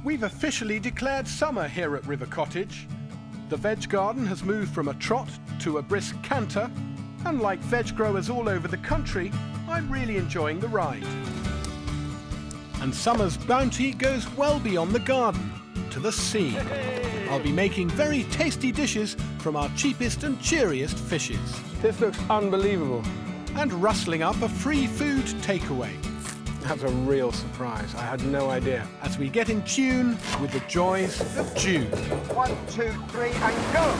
We've officially declared summer here at River Cottage. The veg garden has moved from a trot to a brisk canter, and like veg growers all over the country, I'm really enjoying the ride. And summer's bounty goes well beyond the garden, to the sea. I'll be making very tasty dishes from our cheapest and cheeriest fishes. This looks unbelievable. And rustling up a free food takeaway. That's a real surprise. I had no idea. As we get in tune with the joys of June. 1, 2, 3, and go!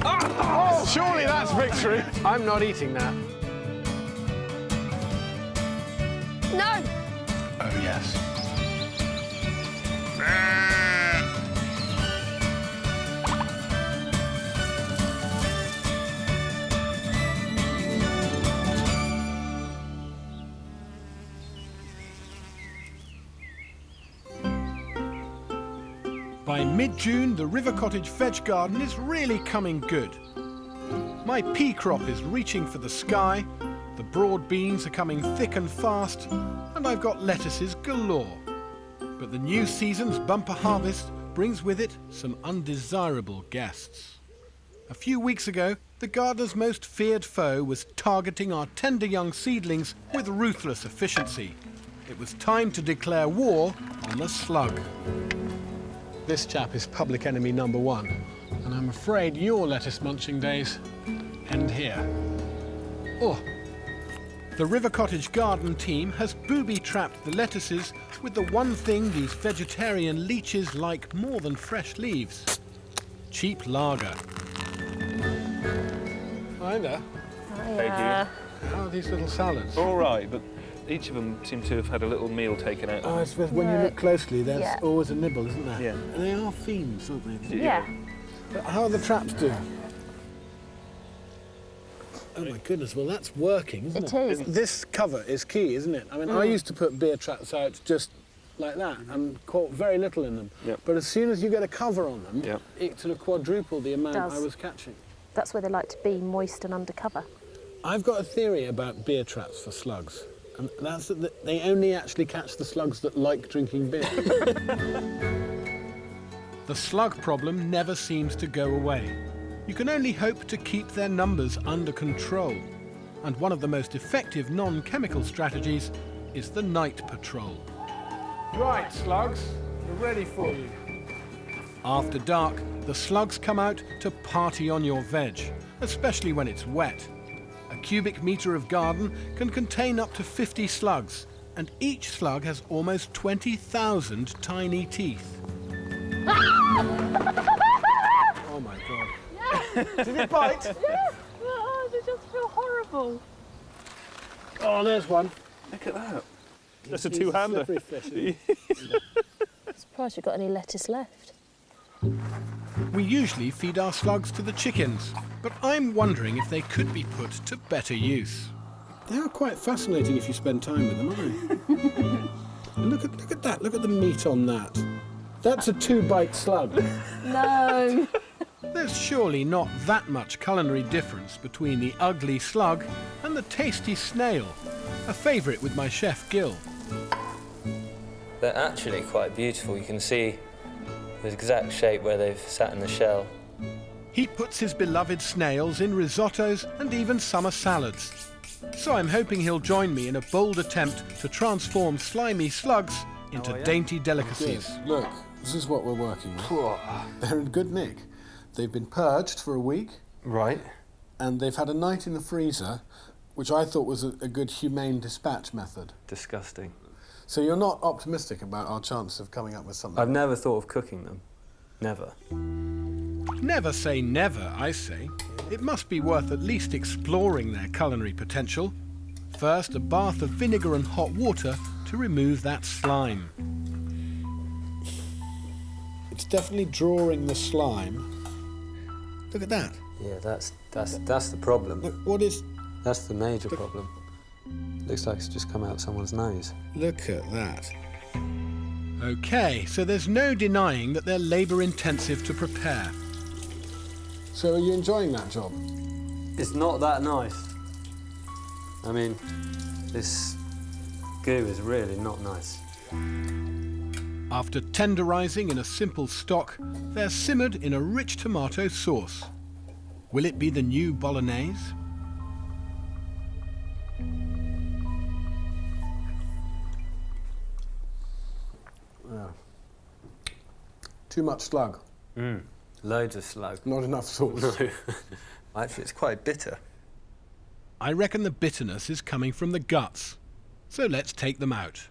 Oh, surely that's victory. I'm not eating that. No! Oh, yes. By mid-June, the River Cottage veg garden is really coming good. My pea crop is reaching for the sky, the broad beans are coming thick and fast, and I've got lettuces galore. But the new season's bumper harvest brings with it some undesirable guests. A few weeks ago, the gardener's most feared foe was targeting our tender young seedlings with ruthless efficiency. It was time to declare war on the slug. This chap is public enemy number 1, and I'm afraid your lettuce munching days end here. Oh. The River Cottage garden team has booby-trapped the lettuces with the one thing these vegetarian leeches like more than fresh leaves: cheap lager. Hi there. Thank How are these little salads? you. All right, but each of them seem to have had a little meal taken out. Oh, I suppose when you look closely, there's Yeah. always a nibble, isn't there? Yeah. And they are fiends, aren't they? Yeah. But how are the traps doing? Oh my goodness, well that's working, isn't it? It is. This cover is key, isn't it? I mean, I used to put beer traps out just like that and caught very little in them. Yep. But as soon as you get a cover on them, Yep. it sort of quadrupled the amount Does. I was catching. That's where they like to be, moist and undercover. I've got a theory about beer traps for slugs. And that's that they only actually catch the slugs that like drinking beer. The slug problem never seems to go away. You can only hope to keep their numbers under control. And one of the most effective non-chemical strategies is the night patrol. Right, slugs, we're ready for you. After dark, the slugs come out to party on your veg, especially when it's wet. A cubic metre of garden can contain up to 50 slugs, and each slug has almost 20,000 tiny teeth. Oh my God. Did it bite? Yeah. Oh, they just feel horrible. Oh, there's one. Look at that. That's a He's two-hander. slippery fish, isn't he? Surprised you've got any lettuce left. We usually feed our slugs to the chickens, but I'm wondering if they could be put to better use. They are quite fascinating if you spend time with them, aren't they? And look at that. Look at the meat on that. That's a 2-bite slug. No. There's surely not that much culinary difference between the ugly slug and the tasty snail, a favourite with my chef Gil. They're actually quite beautiful. You can see the exact shape where they've sat in the shell. He puts his beloved snails in risottos and even summer salads. So I'm hoping he'll join me in a bold attempt to transform slimy slugs into dainty delicacies. Yes, look, this is what we're working with. They're in good nick. They've been purged for a week. Right. And they've had a night in the freezer, which I thought was a good humane dispatch method. Disgusting. So you're not optimistic about our chance of coming up with something? I've never thought of cooking them. Never. Never say never, I say. It must be worth at least exploring their culinary potential. First, a bath of vinegar and hot water to remove that slime. It's definitely drawing the slime. Look at that. Yeah, that's the problem. Look, what is... That's the major problem. Looks like it's just come out someone's nose. Look at that. OK, so there's no denying that they're labour-intensive to prepare. So are you enjoying that job? It's not that nice. I mean, this goo is really not nice. After tenderising in a simple stock, they're simmered in a rich tomato sauce. Will it be the new bolognese? Too much slug. Loads of slug. Not enough sauce. No. Actually, it's quite bitter. I reckon the bitterness is coming from the guts. So let's take them out.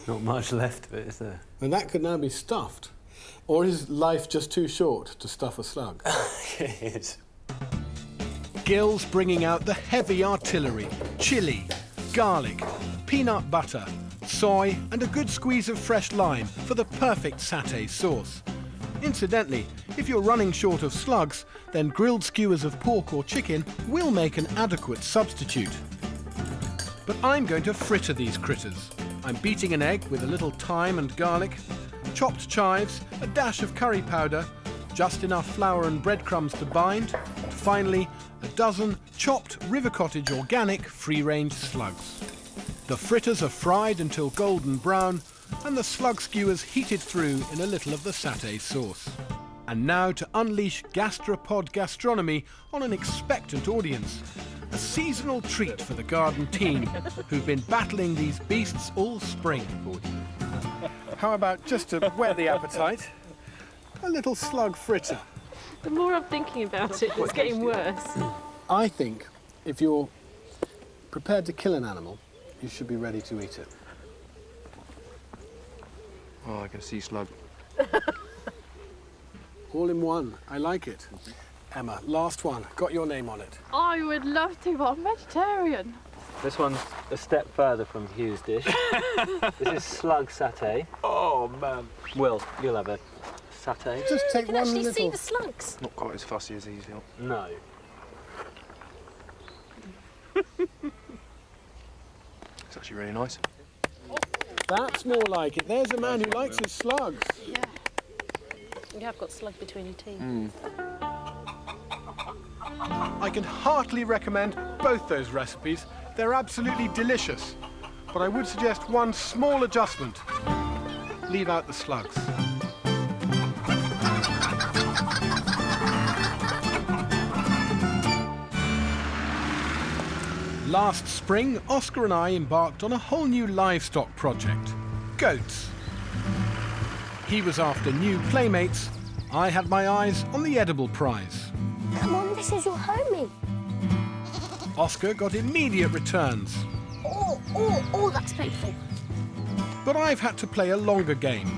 Not much left of it, is there? And that could now be stuffed. Or is life just too short to stuff a slug? It is. Gil's bringing out the heavy artillery: chilli, garlic, peanut butter, soy, and a good squeeze of fresh lime for the perfect satay sauce. Incidentally, if you're running short of slugs, then grilled skewers of pork or chicken will make an adequate substitute. But I'm going to fritter these critters. I'm beating an egg with a little thyme and garlic, chopped chives, a dash of curry powder, just enough flour and breadcrumbs to bind, and finally a dozen chopped River Cottage organic free-range slugs. The fritters are fried until golden brown and the slug skewers heated through in a little of the satay sauce. And now to unleash gastropod gastronomy on an expectant audience. A seasonal treat for the garden team who've been battling these beasts all spring. How about, just to whet the appetite, a little slug fritter? The more I'm thinking about it, it's getting worse. I think if you're prepared to kill an animal, you should be ready to eat it. Oh, I can see slug. All in one. I like it. Emma, last one. Got your name on it. I would love to, but I'm vegetarian. This one's a step further from Hugh's dish. This is slug satay. Oh, man. Will, you'll have a satay. Just take You can one actually little... see the slugs. Not quite as fussy as these, Hill. No. It's actually really nice. That's more like it. There's a man who likes his slugs. Yeah. You have got slug between your teeth. I can heartily recommend both those recipes. They're absolutely delicious. But I would suggest one small adjustment. Leave out the slugs. Last spring, Oscar and I embarked on a whole new livestock project: goats. He was after new playmates. I had my eyes on the edible prize. Come on, this is your homie. Oscar got immediate returns. Oh, that's painful. But I've had to play a longer game.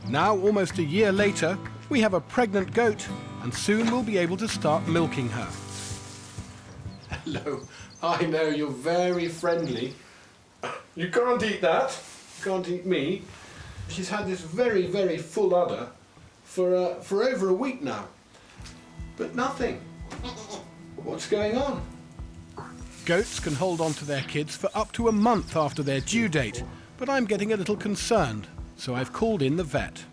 Now, almost a year later, we have a pregnant goat, and soon we'll be able to start milking her. Hello. I know, you're very friendly. You can't eat that. You can't eat me. She's had this very, very full udder for over a week now. But nothing. What's going on? Goats can hold on to their kids for up to a month after their due date, but I'm getting a little concerned, so I've called in the vet.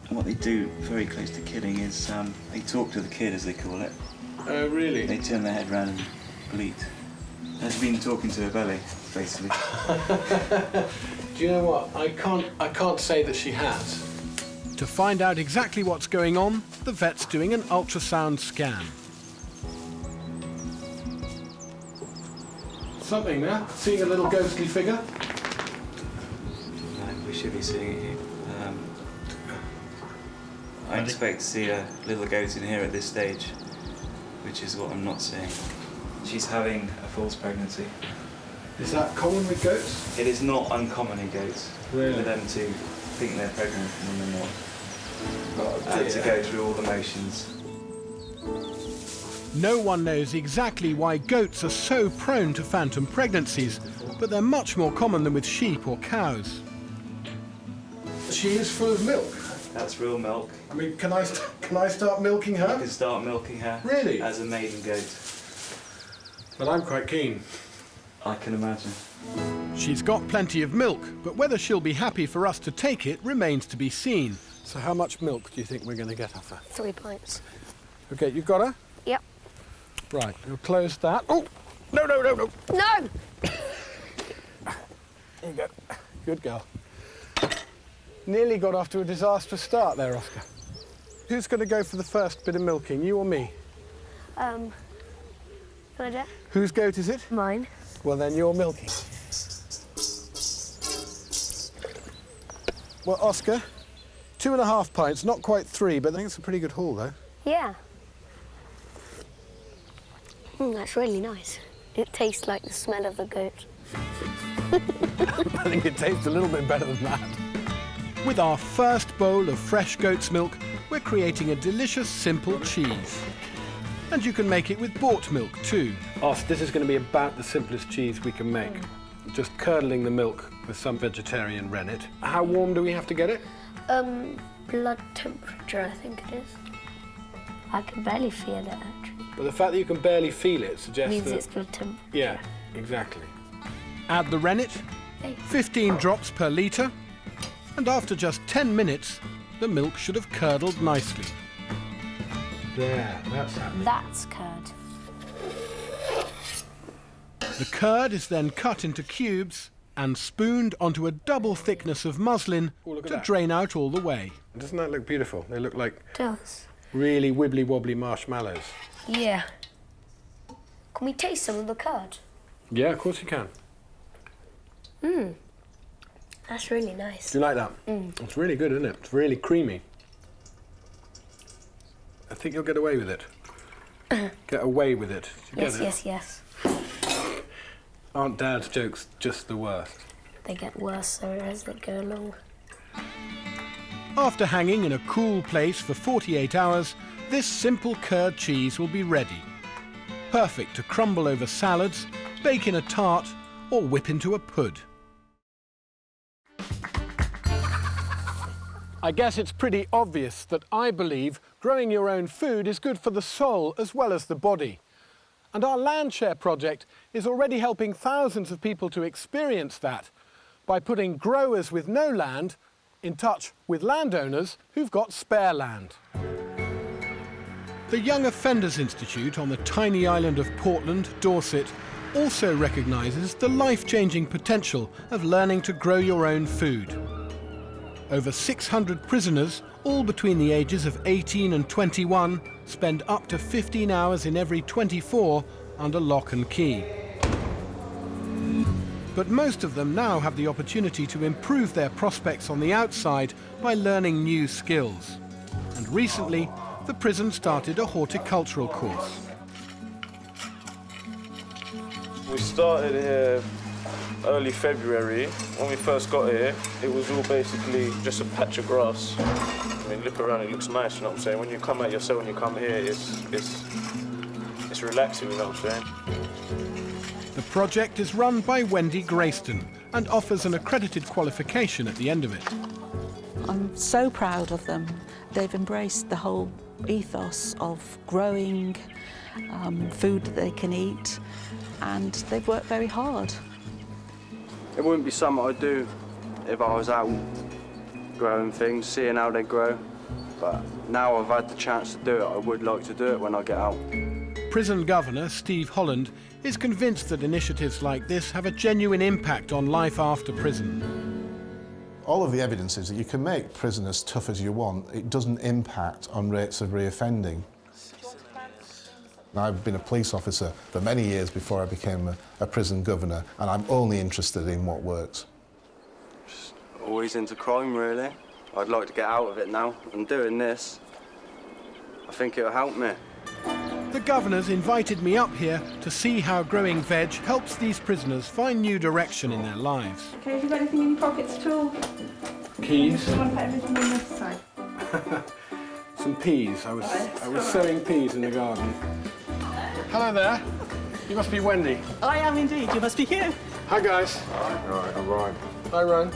What they do very close to killing is they talk to the kid, as they call it. Oh, really? They turn their head round and bleat. Has been talking to her belly, basically. Do you know what? I can't say that she has. To find out exactly what's going on, the vet's doing an ultrasound scan. Something there? Seeing a little ghostly figure? No, we should be seeing it here. I expect to see a little goat in here at this stage, which is what I'm not seeing. She's having a false pregnancy. Is that common with goats? It is not uncommon in goats Really? for them to think they're pregnant when they're not. And to go through all the motions. No one knows exactly why goats are so prone to phantom pregnancies, but they're much more common than with sheep or cows. She is full of milk. That's real milk. I mean, can I start milking You her? can start milking her. Really? As a maiden goat. Well, I'm quite keen. I can imagine. She's got plenty of milk, but whether she'll be happy for us to take it remains to be seen. So how much milk do you think we're going to get off her? 3 pints. Okay, you've got her? Yep. Right, you'll close that. Oh! No! No! There you go. Good girl. Nearly got off to a disastrous start there, Oscar. Who's going to go for the first bit of milking, you or me? Whose goat is it? Mine. Well, then you're milking. Well, Oscar, 2.5 pints, not quite 3, but I think it's a pretty good haul, though. Yeah. That's really nice. It tastes like the smell of the goat. I think it tastes a little bit better than that. With our first bowl of fresh goat's milk, we're creating a delicious, simple cheese. And you can make it with bought milk too. Os, this is going to be about the simplest cheese we can make. Just curdling the milk with some vegetarian rennet. How warm do we have to get it? Blood temperature, I think it is. I can barely feel it, actually. But the fact that you can barely feel it suggests Means that... it's blood temperature. Yeah, exactly. Add the rennet, 15 drops per litre, and after just 10 minutes, the milk should have curdled nicely. There, that's happening. That's curd. The curd is then cut into cubes and spooned onto a double thickness of muslin to drain out all the whey. Doesn't that look beautiful? They look like It does. really wibbly-wobbly marshmallows. Yeah. Can we taste some of the curd? Yeah, of course you can. That's really nice. Do you like that? It's really good, isn't it? It's really creamy. I think you'll get away with it. Get away with it. Do you get it? Yes. Aren't Dad's jokes just the worst? They get worse as they go along. After hanging in a cool place for 48 hours, this simple curd cheese will be ready. Perfect to crumble over salads, bake in a tart, or whip into a pud. I guess it's pretty obvious that I believe growing your own food is good for the soul as well as the body. And our land share project is already helping thousands of people to experience that by putting growers with no land in touch with landowners who've got spare land. The Young Offenders Institute on the tiny island of Portland, Dorset, also recognises the life-changing potential of learning to grow your own food. Over 600 prisoners, all between the ages of 18 and 21, spend up to 15 hours in every 24 under lock and key. But most of them now have the opportunity to improve their prospects on the outside by learning new skills. And recently, the prison started a horticultural course. We started here early February. When we first got here, it was all basically just a patch of grass. I mean, look around, it looks nice, you know what I'm saying? When you come out yourself, when you come here, it's relaxing, you know what I'm saying? The project is run by Wendy Grayston and offers an accredited qualification at the end of it. I'm so proud of them. They've embraced the whole ethos of growing food that they can eat, and they've worked very hard. It wouldn't be something I'd do if I was out growing things, seeing how they grow. But now I've had the chance to do it, I would like to do it when I get out. Prison Governor Steve Holland is convinced that initiatives like this have a genuine impact on life after prison. All of the evidence is that you can make prison as tough as you want. It doesn't impact on rates of reoffending. I've been a police officer for many years before I became a prison governor, and I'm only interested in what works. Just always into crime, really. I'd like to get out of it now, and doing this, I think it'll help me. The governor's invited me up here to see how growing veg helps these prisoners find new direction in their lives. Okay, have you got anything in your pockets at all? Keys. I want to put everything on this side. Some peas. I was sowing peas in the garden. Hello there. You must be Wendy. I am indeed. You must be Hugh. Hi, guys. Hi, I'm Ryan. Hi, Ryan.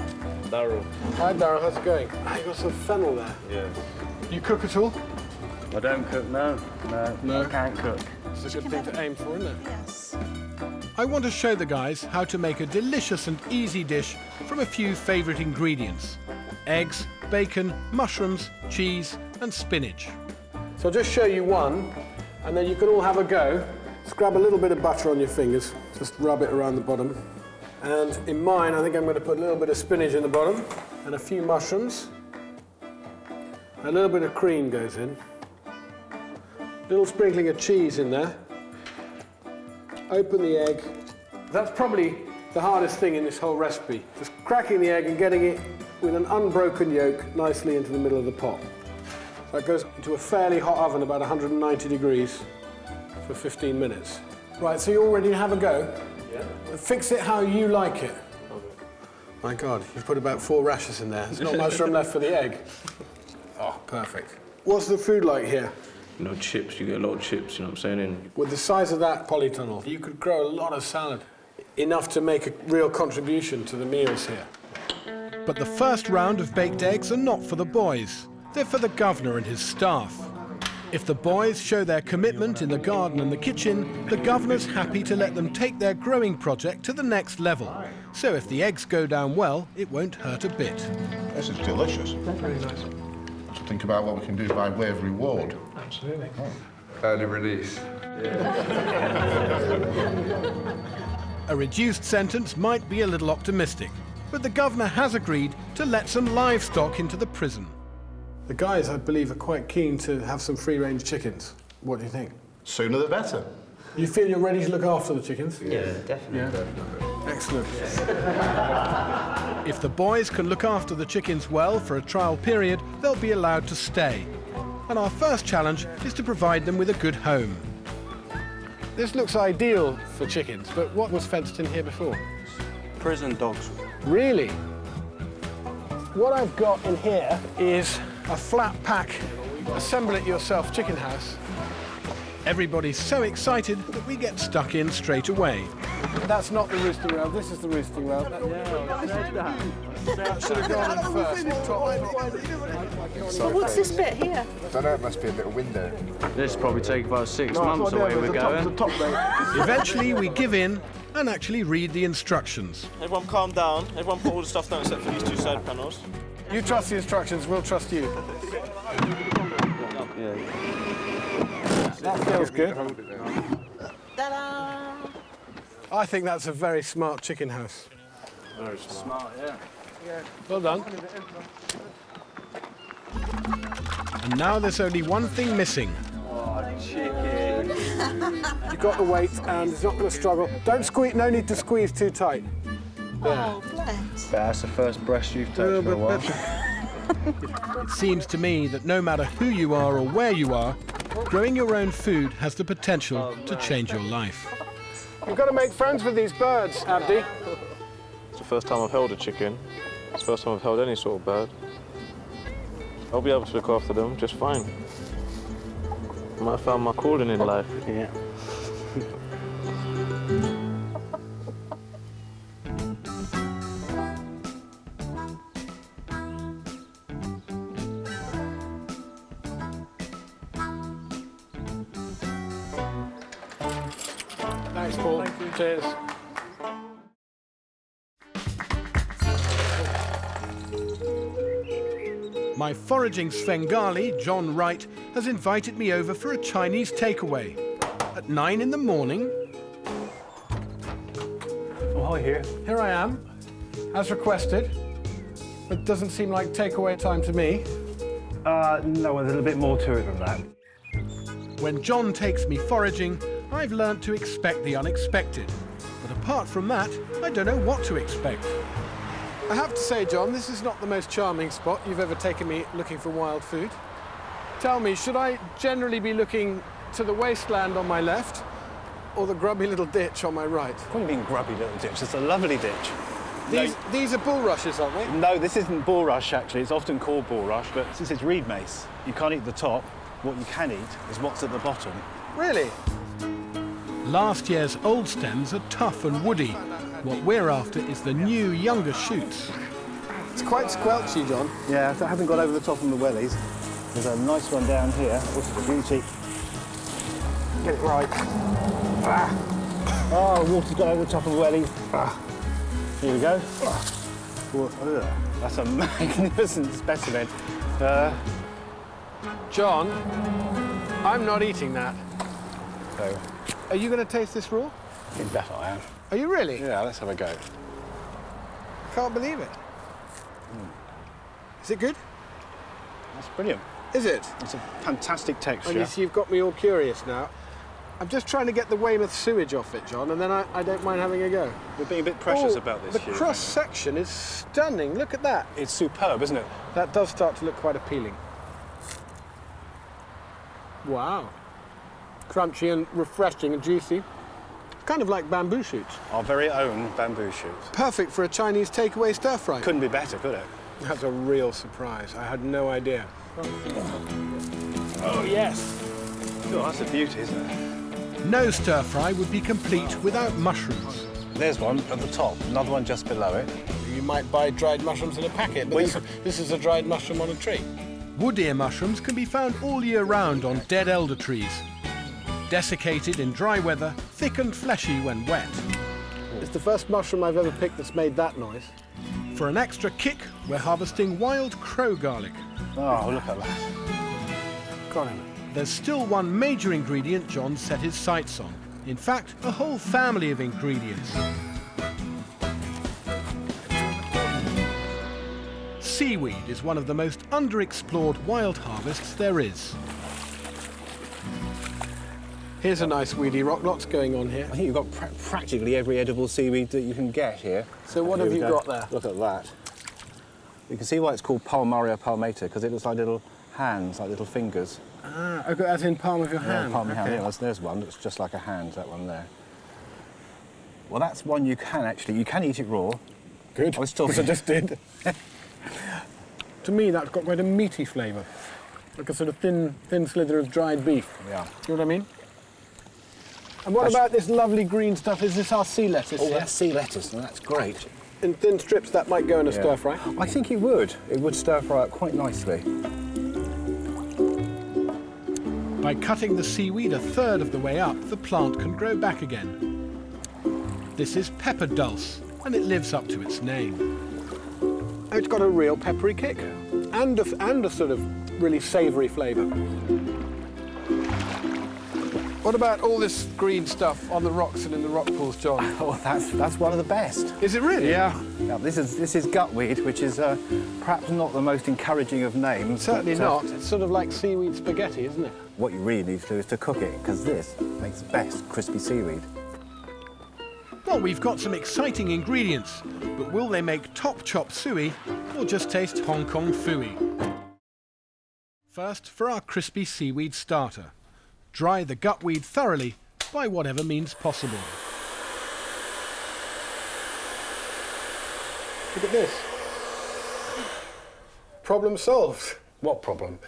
Darryl. Hi, Darryl. How's it going? You got some fennel there. Yeah. You cook at all? I don't cook, no. No, I can't cook. It's a good thing to aim for, isn't it? Yes. I want to show the guys how to make a delicious and easy dish from a few favourite ingredients: eggs, bacon, mushrooms, cheese and spinach. So I'll just show you one, and then you can all have a go. Just grab a little bit of butter on your fingers, just rub it around the bottom. And in mine, I think I'm going to put a little bit of spinach in the bottom and a few mushrooms. A little bit of cream goes in. A little sprinkling of cheese in there. Open the egg. That's probably the hardest thing in this whole recipe. Just cracking the egg and getting it with an unbroken yolk nicely into the middle of the pot. So it goes into a fairly hot oven, about 190 degrees, for 15 minutes. Right, so you're all ready to have a go? Yeah. Fix it how you like it. My God, you've put about 4 rashers in there. There's not much room left for the egg. Oh, perfect. What's the food like here? No chips, you get a lot of chips, you know what I'm saying? And with the size of that polytunnel, you could grow a lot of salad. Enough to make a real contribution to the meals here. But the first round of baked eggs are not for the boys. They're for the governor and his staff. If the boys show their commitment in the garden and the kitchen, the governor's happy to let them take their growing project to the next level. So if the eggs go down well, it won't hurt a bit. This is delicious. Very nice. So think about what we can do by way of reward. Absolutely. Early release. A reduced sentence might be a little optimistic, but the governor has agreed to let some livestock into the prison. The guys, I believe, are quite keen to have some free-range chickens. What do you think? Sooner the better. You feel you're ready to look after the chickens? Yeah, definitely. Yeah. Excellent. If the boys can look after the chickens well for a trial period, they'll be allowed to stay. And our first challenge is to provide them with a good home. This looks ideal for chickens, but what was fenced in here before? Prison dogs. Really? What I've got in here is a flat pack, assemble-it-yourself chicken house. Everybody's so excited that we get stuck in straight away. That's not the roosting rail, this is the roosting rail. That should have gone in first. So what's this bit here? I don't know, it must be a little window. This will probably take about 6 months the way we're going. Eventually we give in and actually read the instructions. everyone calm down. Everyone put all the stuff down except for these 2 side panels. You trust the instructions, we'll trust you. That feels good. Ta-da! I think that's a very smart chicken house. Very smart, yeah. Well done. And now there's only one thing missing. Oh, chicken. You've got the weight and it's not going to struggle. Don't squeeze, no need to squeeze too tight. Oh, bless. That's the first breast you've touched for a while. It seems to me that no matter who you are or where you are, growing your own food has the potential to change your life. You've got to make friends with these birds, Abdi. It's the first time I've held a chicken. It's the first time I've held any sort of bird. I'll be able to look after them just fine. I might have found my calling in life. Yeah. Thanks, Paul. Thank you. Cheers. My foraging Svengali, John Wright, has invited me over for a Chinese takeaway. At 9 in the morning. Oh, hi, Hugh. Here I am, as requested. It doesn't seem like takeaway time to me. No, there's a bit more to it than that. When John takes me foraging, I've learnt to expect the unexpected. But apart from that, I don't know what to expect. I have to say, John, this is not the most charming spot you've ever taken me looking for wild food. Tell me, should I generally be looking to the wasteland on my left or the grubby little ditch on my right? What do you mean grubby little ditch? It's a lovely ditch. These are bulrushes, aren't they? No, this isn't bulrush, actually. It's often called bulrush, but since it's reed mace, you can't eat the top. What you can eat is what's at the bottom. Really? Last year's old stems are tough and woody. What we're after is the new, younger shoots. It's quite squelchy, John. Yeah, I haven't got over the top of the wellies. There's a nice one down here. What's the beauty? Get it right. Ah. Oh, water's got over the top of the wellies. Ah. Here we go. That's a magnificent specimen. John, I'm not eating that. So, are you going to taste this raw? you bet I am. Are you really? Yeah, let's have a go. can't believe it. Is it good? That's brilliant. Is it? It's a fantastic texture. Well, you see, you've got me all curious now. I'm just trying to get the Weymouth sewage off it, John, and then I don't mind having a go. We're being a bit precious about this, The Hugh. cross-section is stunning. Look at that. It's superb, isn't it? That does start to look quite appealing. Wow. Crunchy and refreshing and juicy. Kind of like bamboo shoots. Our very own bamboo shoots. Perfect for a Chinese takeaway stir-fry. Couldn't be better, could it? That's a real surprise. I had no idea. Oh, yes. Oh, that's a beauty, isn't it? No stir-fry would be complete without mushrooms. There's one at the top, another one just below it. You might buy dried mushrooms in a packet, but this is a dried mushroom on a tree. Wood ear mushrooms can be found all year round on dead elder trees. Desiccated in dry weather, thick and fleshy when wet. It's the first mushroom I've ever picked that's made that noise. For an extra kick, we're harvesting wild crow garlic. Oh, look at that. Got him. There's still one major ingredient John set his sights on. In fact, a whole family of ingredients. Seaweed is one of the most underexplored wild harvests there is. Here's a nice weedy rock, lots going on here. I think you've got practically every edible seaweed that you can get here. So what have you got there? Look at that. You can see why it's called Palmaria palmata, because it looks like little hands, like little fingers. Ah, okay, as in palm of your hand. Yeah, palm of your Okay. hand. Yeah, there's one that's just like a hand, that one there. Well, that's one you can eat it raw. Good. I was talking. I just did. To me, that's got quite a meaty flavour. Like a sort of thin slither of dried beef. Yeah. You know what I mean? And what about this lovely green stuff? Is this our sea lettuce? Oh, here? that's sea lettuce, and that's great. In thin strips, that might go in a stir-fry? I think it would. It would stir-fry it quite nicely. By cutting the seaweed a third of the way up, the plant can grow back again. This is pepper dulse, and it lives up to its name. It's got a real peppery kick, and a sort of really savoury flavour. What about all this green stuff on the rocks and in the rock pools, John? Oh, that's one of the best. Is it really? Yeah. This is gutweed, which is perhaps not the most encouraging of names. Certainly but, not. It's sort of like seaweed spaghetti, isn't it? What you really need to do is to cook it, because this makes the best crispy seaweed. Well, we've got some exciting ingredients, but will they make top chop suey or just taste Hong Kong phooey? First, for our crispy seaweed starter. Dry the gutweed thoroughly by whatever means possible. Look at this. Problem solved. What problem?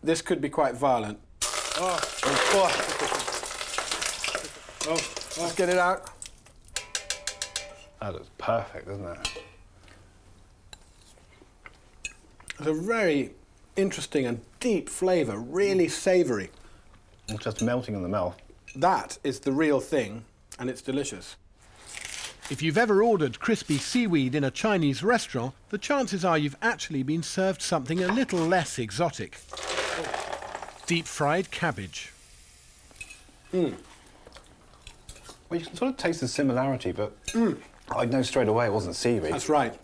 This could be quite violent. Oh. Let's get it out. That looks perfect, doesn't it? It's a very interesting and deep flavour, really savoury. It's just melting in the mouth. That is the real thing, and it's delicious. If you've ever ordered crispy seaweed in a Chinese restaurant, the chances are you've actually been served something a little less exotic. Deep-fried cabbage. Well, you can sort of taste the similarity, but I'd know straight away it wasn't seaweed. That's right.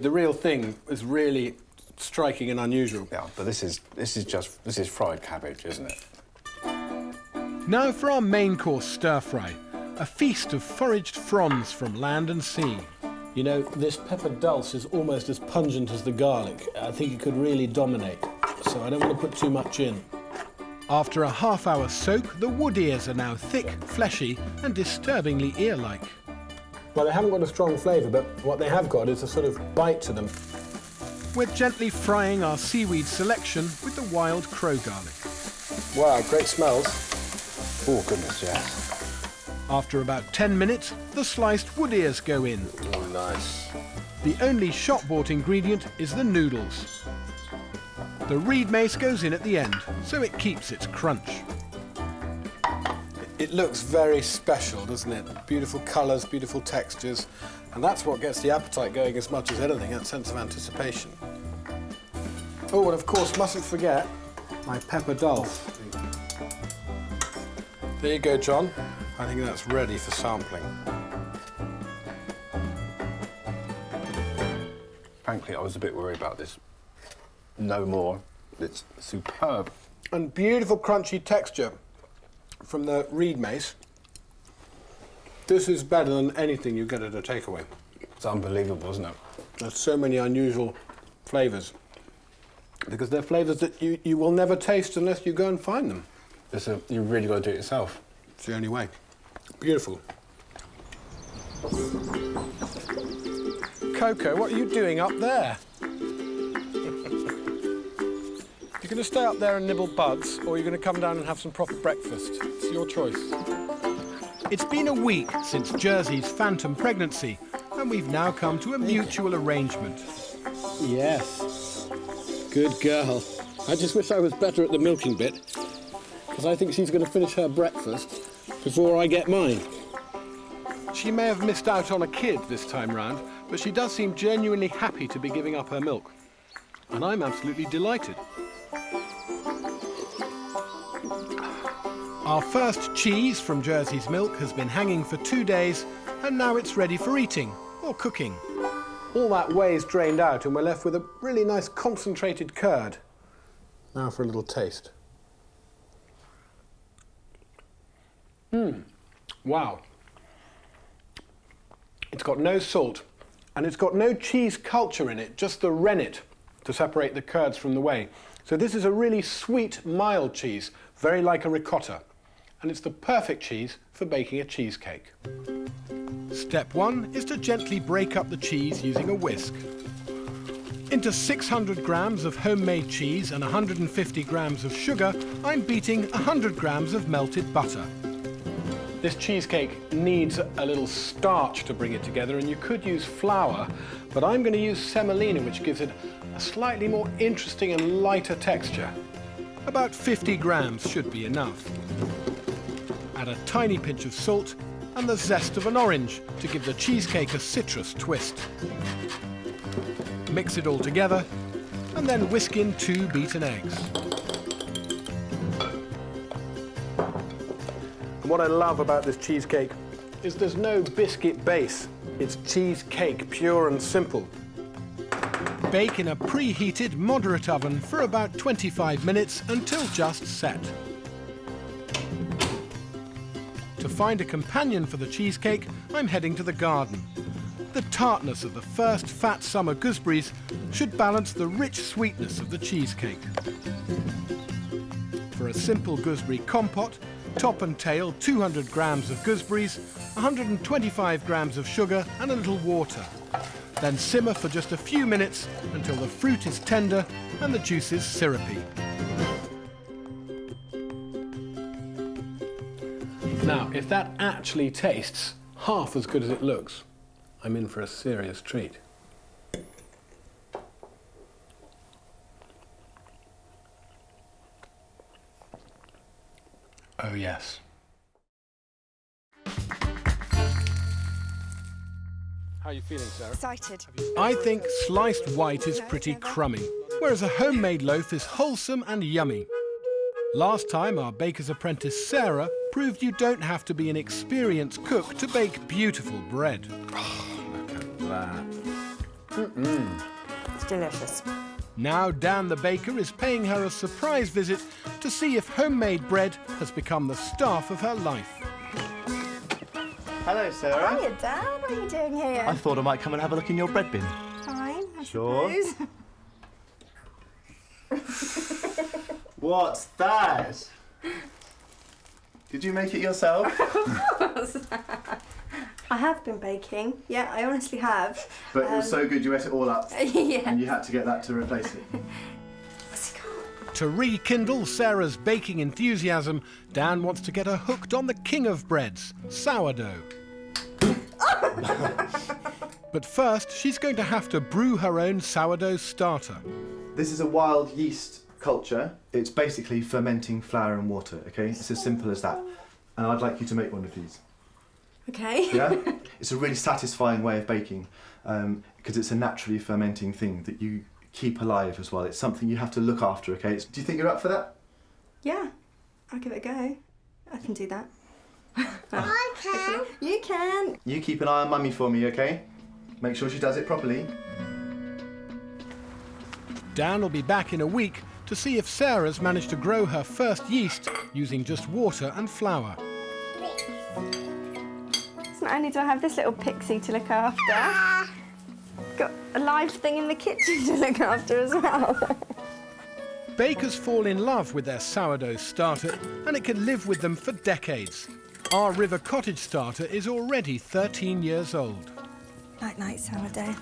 The real thing is really striking and unusual. Yeah, but this is fried cabbage, isn't it? Now for our main course stir-fry, a feast of foraged fronds from land and sea. You know, this pepper dulse is almost as pungent as the garlic. I think it could really dominate, so I don't want to put too much in. After a half-hour soak, the wood ears are now thick, fleshy, and disturbingly ear-like. Well, they haven't got a strong flavour, but what they have got is a sort of bite to them. We're gently frying our seaweed selection with the wild crow garlic. Wow, great smells. Oh, goodness, yes. After about 10 minutes, the sliced wood ears go in. Oh, nice. The only shop-bought ingredient is the noodles. The reed mace goes in at the end, so it keeps its crunch. It looks very special, doesn't it? Beautiful colours, beautiful textures, and that's what gets the appetite going as much as anything, that sense of anticipation. Oh, and of course, mustn't forget my pepper dulse. There you go, John. I think that's ready for sampling. Frankly, I was a bit worried about this. No more. It's superb. And beautiful crunchy texture from the reed mace. This is better than anything you get at a takeaway. It's unbelievable, isn't it? There's so many unusual flavours. Because they're flavours that you will never taste unless you go and find them. You really got to do it yourself. It's the only way. Beautiful. Coco, what are you doing up there? You're going to stay up there and nibble buds, or you're going to come down and have some proper breakfast. It's your choice. It's been a week since Jersey's phantom pregnancy, and we've now come to a mutual arrangement. Yes. Good girl. I just wish I was better at the milking bit, because I think she's going to finish her breakfast before I get mine. She may have missed out on a kid this time round, but she does seem genuinely happy to be giving up her milk. And I'm absolutely delighted. Our first cheese from Jersey's milk has been hanging for 2 days, and now it's ready for eating or cooking. All that whey's drained out and we're left with a really nice concentrated curd. Now for a little taste. Wow. It's got no salt, and it's got no cheese culture in it, just the rennet to separate the curds from the whey. So this is a really sweet, mild cheese, very like a ricotta. And it's the perfect cheese for baking a cheesecake. Step 1 is to gently break up the cheese using a whisk. Into 600 grams of homemade cheese and 150 grams of sugar, I'm beating 100 grams of melted butter. This cheesecake needs a little starch to bring it together, and you could use flour, but I'm going to use semolina, which gives it a slightly more interesting and lighter texture. About 50 grams should be enough. Add a tiny pinch of salt and the zest of an orange to give the cheesecake a citrus twist. Mix it all together and then whisk in 2 beaten eggs. What I love about this cheesecake is there's no biscuit base. It's cheesecake, pure and simple. Bake in a preheated moderate oven for about 25 minutes until just set. To find a companion for the cheesecake, I'm heading to the garden. The tartness of the first fat summer gooseberries should balance the rich sweetness of the cheesecake. For a simple gooseberry compote, top and tail 200 grams of gooseberries, 125 grams of sugar and a little water. Then simmer for just a few minutes until the fruit is tender and the juice is syrupy. Now, if that actually tastes half as good as it looks, I'm in for a serious treat. Oh, yes. How are you feeling, Sarah? Excited. I think sliced white is pretty crummy, whereas a homemade loaf is wholesome and yummy. Last time, our baker's apprentice, Sarah, proved you don't have to be an experienced cook to bake beautiful bread. Oh, look at that. It's delicious. Now Dan the baker is paying her a surprise visit to see if homemade bread has become the staff of her life. Hello, Sarah. Hiya, Dan. What are you doing here? I thought I might come and have a look in your bread bin. Fine, I Sure. suppose. What's that? Did you make it yourself? Of course. I have been baking. Yeah, I honestly have. But it was so good you ate it all up. Yeah. And you had to get that to replace it. What's it called? To rekindle Sarah's baking enthusiasm, Dan wants to get her hooked on the king of breads, sourdough. But first, she's going to have to brew her own sourdough starter. This is a wild yeast culture. It's basically fermenting flour and water, okay? It's as simple as that. And I'd like you to make one of these. Okay. Yeah? It's a really satisfying way of baking because it's a naturally fermenting thing that you keep alive as well. It's something you have to look after, okay? Do you think you're up for that? Yeah, I'll give it a go. I can do that. I can. You can. You keep an eye on Mummy for me, okay? Make sure she does it properly. Dan will be back in a week to see if Sarah's managed to grow her first yeast using just water and flour. So not only do I have this little pixie to look after, got a live thing in the kitchen to look after as well. Bakers fall in love with their sourdough starter, and it can live with them for decades. Our River Cottage starter is already 13 years old. Night-night sourdough.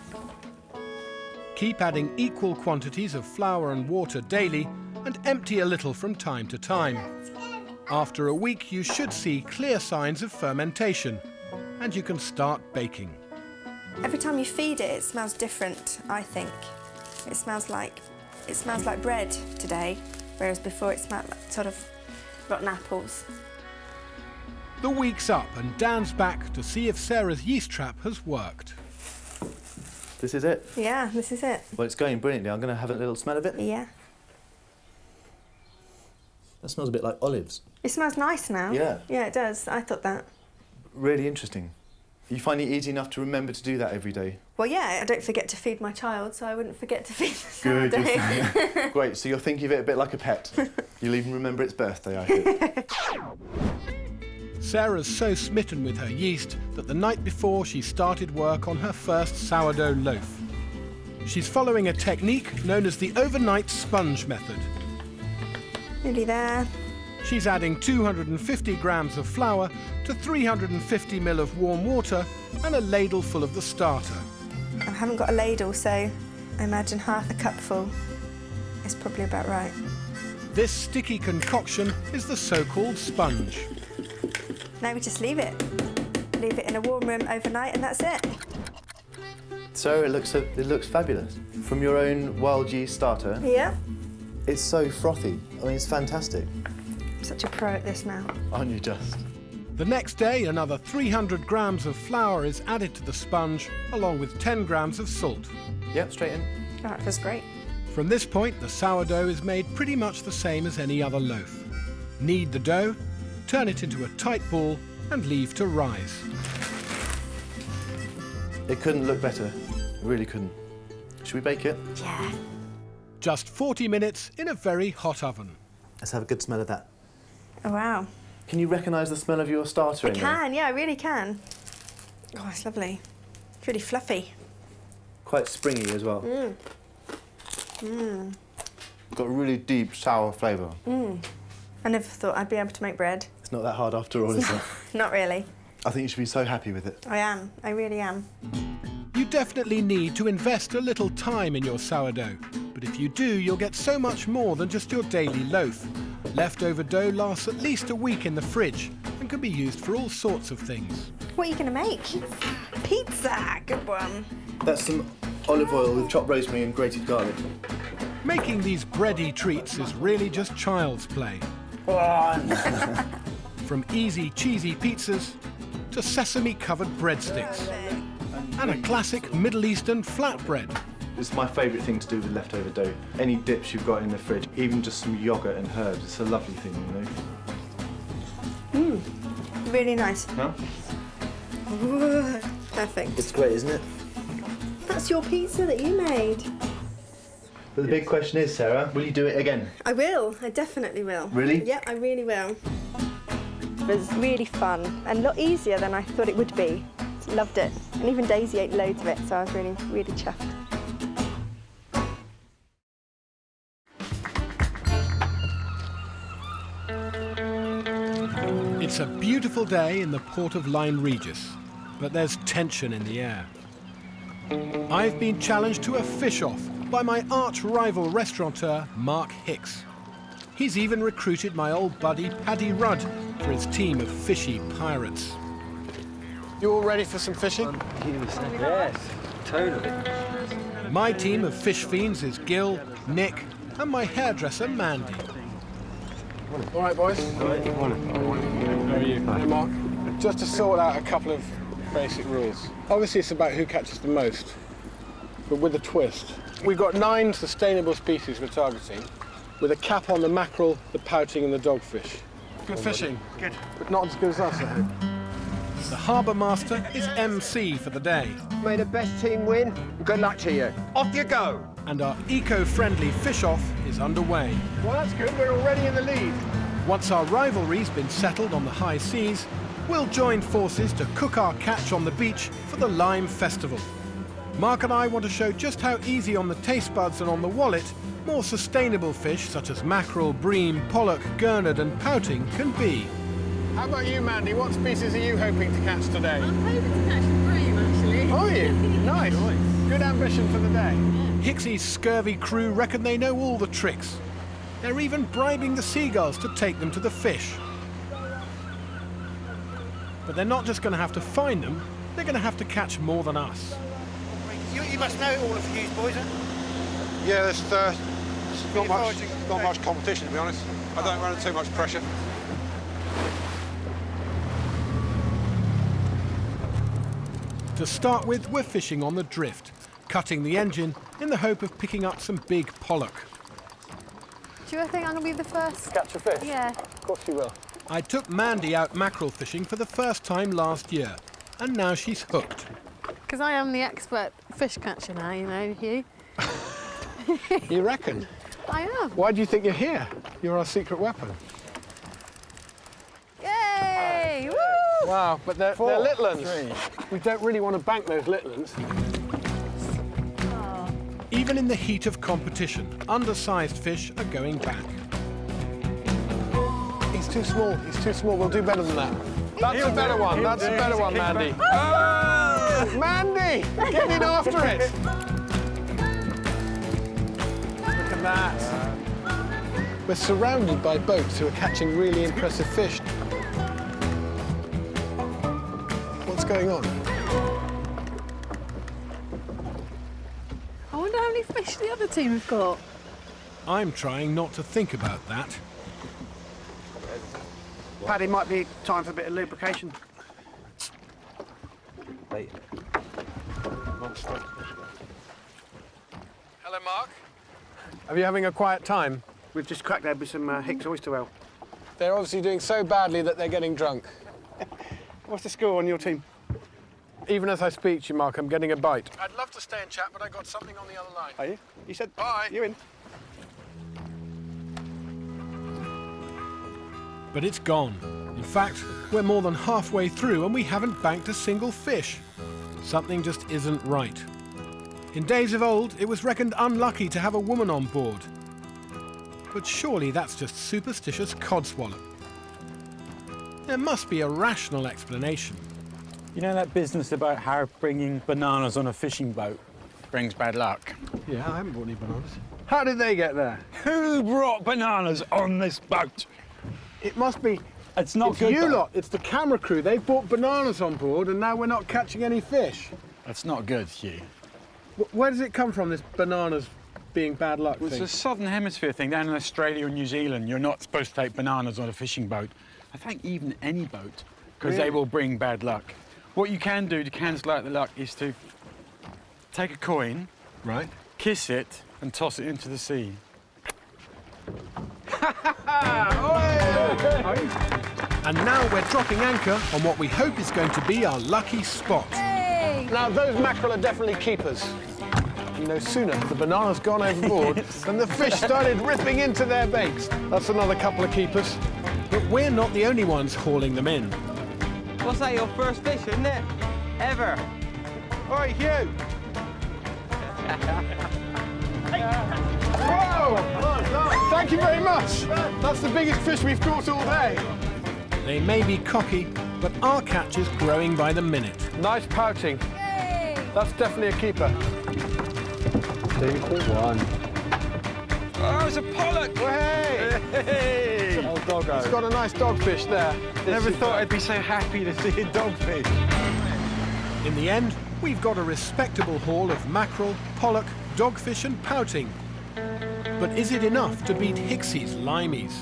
Keep adding equal quantities of flour and water daily, and empty a little from time to time. After a week, you should see clear signs of fermentation, and you can start baking. Every time you feed it, it smells different, I think. It smells like bread today, whereas before it smelled like sort of rotten apples. The week's up, and Dan's back to see if Sarah's yeast trap has worked. This is it? Yeah, this is it. Well, it's going brilliantly. I'm going to have a little smell of it. Yeah. That smells a bit like olives. It smells nice now. Yeah. Yeah, it does. I thought that. Really interesting. You find it easy enough to remember to do that every day? Well, yeah, I don't forget to feed my child, so I wouldn't forget to feed the Good. sourdough. Great, so you're thinking of it a bit like a pet. You'll even remember its birthday, I think. Sarah's so smitten with her yeast that the night before she started work on her first sourdough loaf. She's following a technique known as the overnight sponge method. Nearly there. She's adding 250 grams of flour to 350 ml of warm water and a ladle full of the starter. I haven't got a ladle, so I imagine half a cupful is probably about right. This sticky concoction is the so-called sponge. Now we just leave it. Leave it in a warm room overnight and that's it. So it looks fabulous. From your own wild yeast starter. Yeah. It's so frothy. I mean, it's fantastic. I'm such a pro at this now. Aren't you just? The next day, another 300 grams of flour is added to the sponge, along with 10 grams of salt. Yep, straight in. Oh, that feels great. From this point, the sourdough is made pretty much the same as any other loaf. Knead the dough, turn it into a tight ball, and leave to rise. It couldn't look better. It really couldn't. Should we bake it? Yeah. Just 40 minutes in a very hot oven. Let's have a good smell of that. Oh, wow. Can you recognise the smell of your starter in there? I can, yeah, I really can. Oh, it's lovely. It's really fluffy. Quite springy as well. Mmm. Mmm. Got a really deep, sour flavour. Mmm. I never thought I'd be able to make bread. It's not that hard after all, is it? Not really. I think you should be so happy with it. I am. I really am. You definitely need to invest a little time in your sourdough. But if you do, you'll get so much more than just your daily loaf. Leftover dough lasts at least a week in the fridge and can be used for all sorts of things. What are you going to make? Pizza. Good one. That's some olive oil with chopped rosemary and grated garlic. Making these bready treats is really just child's play. From easy, cheesy pizzas to sesame-covered breadsticks. And a classic Middle Eastern flatbread. It's my favourite thing to do with leftover dough. Any dips you've got in the fridge, even just some yoghurt and herbs, it's a lovely thing, you know. Mmm. Really nice. Huh? Ooh, perfect. It's great, isn't it? That's your pizza that you made. But the big question is, Sarah, will you do it again? I will. I definitely will. Really? Yeah, I really will. It was really fun and a lot easier than I thought it would be. Loved it. And even Daisy ate loads of it, so I was really, really chuffed. It's a beautiful day in the port of Lyme Regis, but there's tension in the air. I've been challenged to a fish-off by my arch-rival restaurateur, Mark Hicks. He's even recruited my old buddy, Paddy Rudd, for his team of fishy pirates. You all ready for some fishing? Yes, totally. My team of fish fiends is Gil, Nick, and my hairdresser, Mandy. All right, boys. How are you? Hey, Mark. Just to sort out a couple of basic rules. Obviously, it's about who catches the most, but with a twist. We've got 9 sustainable species we're targeting, with a cap on the mackerel, the pouting, and the dogfish. Good fishing. Good. But not as good as us, I hope. The harbour master is MC for the day. May the best team win. Good luck to you. Off you go. and our eco-friendly fish-off is underway. Well, that's good. We're already in the lead. Once our rivalry's been settled on the high seas, we'll join forces to cook our catch on the beach for the Lime Festival. Mark and I want to show just how easy on the taste buds and on the wallet more sustainable fish such as mackerel, bream, pollock, gurnard and pouting can be. How about you, Mandy? What species are you hoping to catch today? I'm hoping to catch a bream, actually. Are you? Nice. Good ambition for the day. Hicksy's scurvy crew reckon they know all the tricks. They're even bribing the seagulls to take them to the fish. But they're not just going to have to find them, they're going to have to catch more than us. You must know all of Hugh's boys, huh? Yeah, there's not much competition, to be honest. I don't run under too much pressure. To start with, we're fishing on the drift, cutting the engine in the hope of picking up some big pollock. Do you think I'm going to be the first? To catch a fish? Yeah. Of course you will. I took Mandy out mackerel fishing for the first time last year, and now she's hooked. Because I am the expert fish catcher now, you know, Hugh. You reckon? I am. Why do you think you're here? You're our secret weapon. Yay! Woo! Wow, but they're little ones. We don't really want to bank those little ones. Even in the heat of competition, undersized fish are going back. He's too small. He's too small. We'll do better than that. That's a better one. That's a better one, Mandy. Oh! Mandy! Get in after it! Look at that. We're surrounded by boats who are catching really impressive fish. What's going on? I wonder how many fish the other team have got. I'm trying not to think about that. Paddy, might be time for a bit of lubrication. Hello, Mark. Are you having a quiet time? We've just cracked open some Hicks oyster ale. They're obviously doing so badly that they're getting drunk. What's the score on your team? Even as I speak to you, Mark, I'm getting a bite. I'd love to stay and chat, but I got something on the other line. Are you? You said bye. You in? But it's gone. In fact, we're more than halfway through and we haven't banked a single fish. Something just isn't right. In days of old, it was reckoned unlucky to have a woman on board. But surely that's just superstitious codswallop. There must be a rational explanation. You know that business about how bringing bananas on a fishing boat brings bad luck? Yeah, I haven't bought any bananas. How did they get there? Who brought bananas on this boat? It must be... It's not good, you though. lot. It's the camera crew. They've brought bananas on board and now we're not catching any fish. That's not good, Hugh. Where does it come from, this bananas being bad luck Well, thing? it's a Southern Hemisphere thing. Down in Australia and New Zealand, you're not supposed to take bananas on a fishing boat. I think even any boat, because they will bring bad luck. What you can do to cancel out the luck is to take a coin, right, kiss it, and toss it into the sea. And now we're dropping anchor on what we hope is going to be our lucky spot. Hey! Now, those mackerel are definitely keepers. And no sooner had the bananas gone overboard than the fish started ripping into their baits. That's another couple of keepers. But we're not the only ones hauling them in. What's that, your first fish, isn't it? Ever? Oi, Hugh! Whoa! Thank you very much! That's the biggest fish we've caught all day. They may be cocky, but our catch is growing by the minute. Nice pouting. Yay! That's definitely a keeper. 2 for 1. Oh, it's a pollock! Hey! Hey! Old doggo. It's got a nice dogfish there. Never thought I'd be so happy to see a dogfish. In the end, we've got a respectable haul of mackerel, pollock, dogfish and pouting. But is it enough to beat Hicksy's limeys?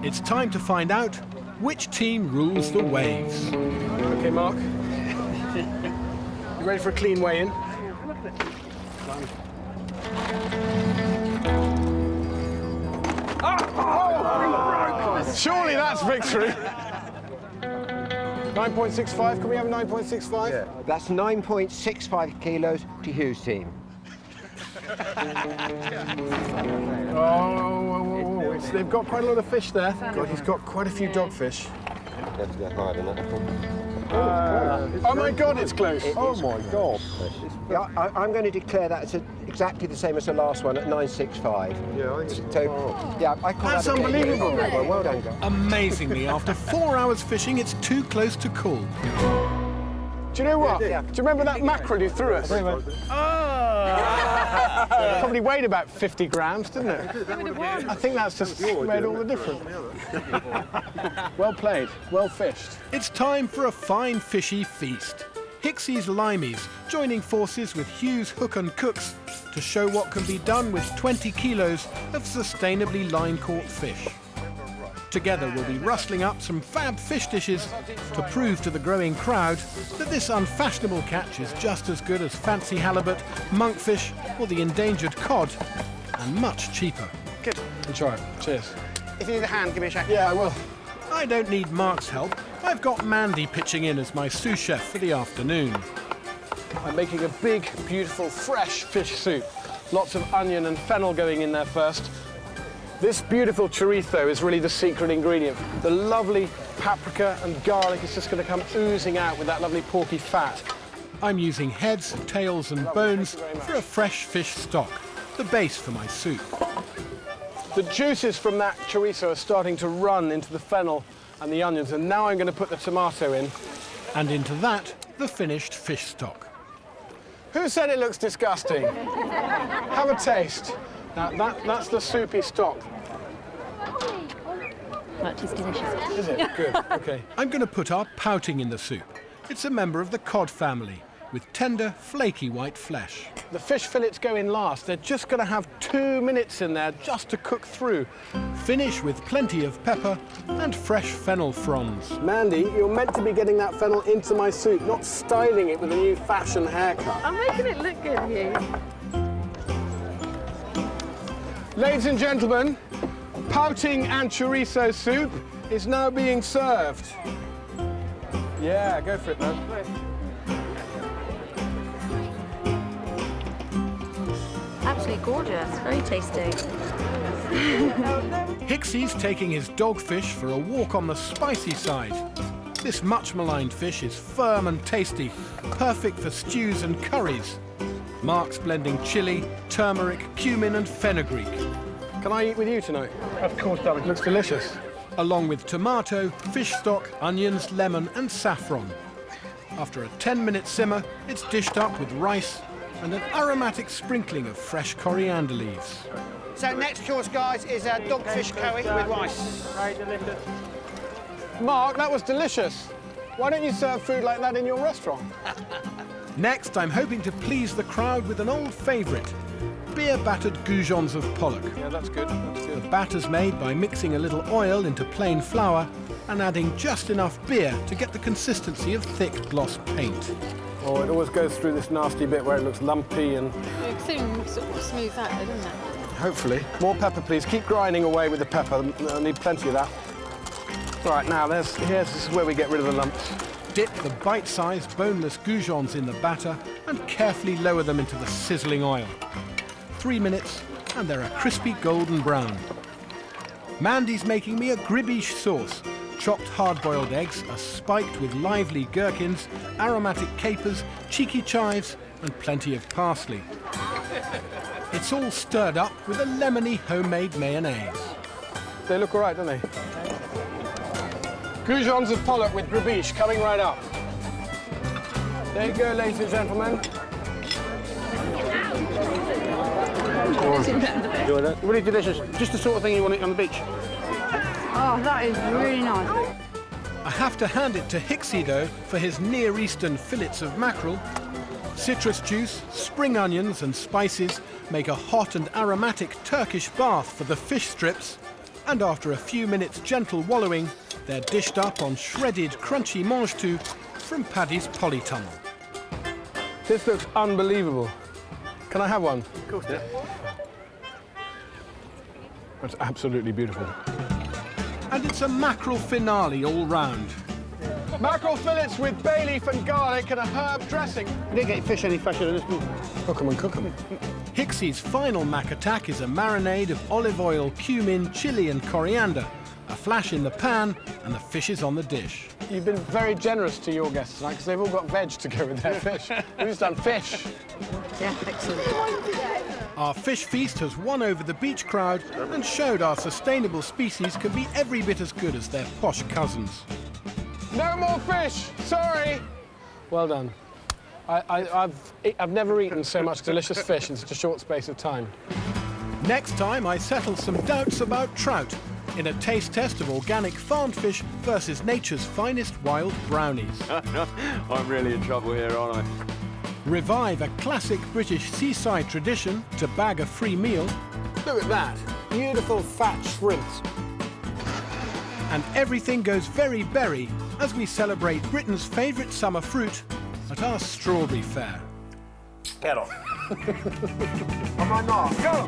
It's time to find out which team rules the waves. OK, Mark. You ready for a clean weigh in? Surely that's victory. 9.65. Can we have 9.65? Yeah. That's 9.65 kilos to Hugh's team. Oh, they've got quite a lot of fish there. God, he's got quite a few dogfish. You have to go hard in that. Oh my God, it's close. Oh my God. Yeah, I'm going to declare that it's exactly the same as the last one at 965. Yeah, I think so. Yeah, I call That's that unbelievable. Well done, guys. Amazingly, after 4 hours fishing, it's too close to call. Do you know what? Do you remember that mackerel you threw us? Probably weighed about 50 grams, didn't it? I think that's just made all the difference. Well played, well fished. It's time for a fine fishy feast. Hicksy's limeys joining forces with Hugh's hook and cooks to show what can be done with 20 kilos of sustainably line-caught fish. Together we'll be rustling up some fab fish dishes to prove to the growing crowd that this unfashionable catch is just as good as fancy halibut, monkfish or the endangered cod, and much cheaper. Good. Enjoy it. Cheers. If you need a hand, give me a shake. Yeah, I will. I don't need Mark's help. I've got Mandy pitching in as my sous chef for the afternoon. I'm making a big, beautiful, fresh fish soup. Lots of onion and fennel going in there first. This beautiful chorizo is really the secret ingredient. The lovely paprika and garlic is just going to come oozing out with that lovely porky fat. I'm using heads, tails and bones for a fresh fish stock, the base for my soup. The juices from that chorizo are starting to run into the fennel and the onions, and now I'm going to put the tomato in. And into that, the finished fish stock. Who said it looks disgusting? Have a taste. Now, that's the soupy stock. That is delicious. Is it? Good, OK. I'm going to put our pouting in the soup. It's a member of the cod family, with tender, flaky white flesh. The fish fillets go in last. They're just going to have 2 minutes in there just to cook through. Finish with plenty of pepper and fresh fennel fronds. Mandy, you're meant to be getting that fennel into my soup, not styling it with a new fashion haircut. I'm making it look good, Hugh. Ladies and gentlemen, pouting and chorizo soup is now being served. Yeah, go for it, man. Absolutely gorgeous. Very tasty. Hicksy's taking his dogfish for a walk on the spicy side. This much maligned fish is firm and tasty, perfect for stews and curries. Mark's blending chilli, turmeric, cumin and fenugreek. Can I eat with you tonight? Of course, darling. Looks delicious. Along with tomato, fish stock, onions, lemon and saffron. After a 10-minute simmer, it's dished up with rice and an aromatic sprinkling of fresh coriander leaves. So next course, guys, is a dogfish curry with rice. Very delicious. Mark, that was delicious. Why don't you serve food like that in your restaurant? Next, I'm hoping to please the crowd with an old favourite, beer-battered goujons of pollock. Yeah, that's good. That's good. The batter's made by mixing a little oil into plain flour and adding just enough beer to get the consistency of thick gloss paint. Oh, it always goes through this nasty bit where it looks lumpy and... It soon sort of smooths out, doesn't it? Hopefully. More pepper, please. Keep grinding away with the pepper. I need plenty of that. Right, now, this is where we get rid of the lumps. Dip the bite-sized boneless goujons in the batter and carefully lower them into the sizzling oil. 3 minutes and they're a crispy golden brown. Mandy's making me a gribiche sauce. Chopped hard-boiled eggs are spiked with lively gherkins, aromatic capers, cheeky chives and plenty of parsley. It's all stirred up with a lemony homemade mayonnaise. They look all right, don't they? Goujons of pollock with gribiche coming right up. There you go, ladies and gentlemen. Really delicious. Just the sort of thing you want to eat on the beach. Oh, that is really nice. I have to hand it to Hicksy, though, for his Near Eastern fillets of mackerel. Citrus juice, spring onions and spices make a hot and aromatic Turkish bath for the fish strips, and after a few minutes gentle wallowing, they're dished up on shredded crunchy mange-tout from Paddy's polytunnel. This looks unbelievable. Can I have one? Of course, yeah. That's absolutely beautiful. And it's a mackerel finale all round. Mackerel fillets with bay leaf and garlic and a herb dressing. You didn't get your fish any fresher than this one. Cook 'em and cook 'em. Hicksy's final mac attack is a marinade of olive oil, cumin, chilli and coriander. A flash in the pan and the fish is on the dish. You've been very generous to your guests tonight because they've all got veg to go with their fish. We've just done fish. Yeah, excellent. Our fish feast has won over the beach crowd and showed our sustainable species can be every bit as good as their posh cousins. No more fish, sorry. Well done. I've never eaten so much delicious fish in such a short space of time. Next time I settle some doubts about trout in a taste test of organic farmed fish versus nature's finest wild brownies. I'm really in trouble here, aren't I? Revive a classic British seaside tradition to bag a free meal. Look at that, beautiful fat shrimps. And everything goes very berry as we celebrate Britain's favourite summer fruit at our strawberry fair. Get off. Am I not? Go!